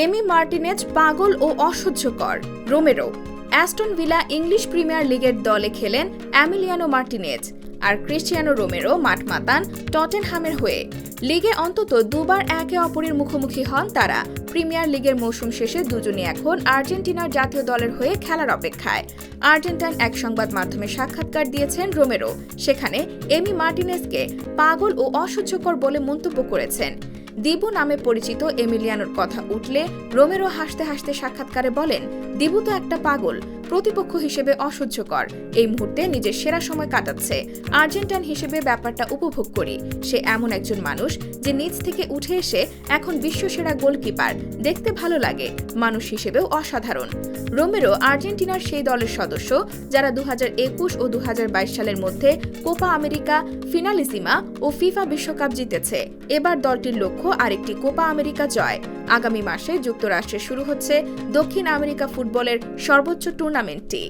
এমি Martinez পাগল ও অসহ্যকর। Romero. Aston Villa English Premier লিগের দলে খেলেন এমিলিয়ানো মার্টিনেজ, আর ক্রিস্টিয়ানো রোমেরো মাঠ মাতান টটেনহামের হয়ে। লিগে অন্তত দুবার একে অপরের মুখোমুখি হন তারা। প্রিমিয়ার লিগের মৌসুম শেষে দুজনই এখন আর্জেন্টিনার জাতীয় দলের হয়ে খেলার অপেক্ষায়। আর্জেন্টাইন এক সংবাদ মাধ্যমে সাক্ষাৎকার দিয়েছেন রোমেরো। সেখানে এমি মার্টিনেজকে পাগল ও অসহ্যকর বলে মন্তব্য করেছেন। দিবু নামে পরিচিত এমিলিয়ানোর কথা উঠলে রোমেরো হাসতে হাসতে সাক্ষাৎকারে বলেন, দিবু তো একটা পাগল, প্রতিপক্ষ হিসেবে অসহ্যকর। এই মুহূর্তে নিজের সেরা সময় কাটাচ্ছে। আর্জেন্টাইন হিসেবে ব্যাপারটা উপভোগ করি। সে এমন একজন মানুষ যে নিচ থেকে উঠে এসে এখন বিশ্বসেরা গোলকিপার। দেখতে ভালো লাগে, মানুষ হিসেবেও অসাধারণ। রোমেরো আর্জেন্টিনার সেই দলের সদস্য যারা 2021 ও 2022 সালের মধ্যে কোপা আমেরিকা, ফিনালিসিমা ও ফিফা বিশ্বকাপ জিতেছে। এবার দলটির লক্ষ্য আরেকটি কোপা আমেরিকা জয়। আগামী মাসে যুক্তরাষ্ট্রে শুরু হচ্ছে দক্ষিণ আমেরিকা ফুটবলের সর্বোচ্চ টুর্নামেন্টটি।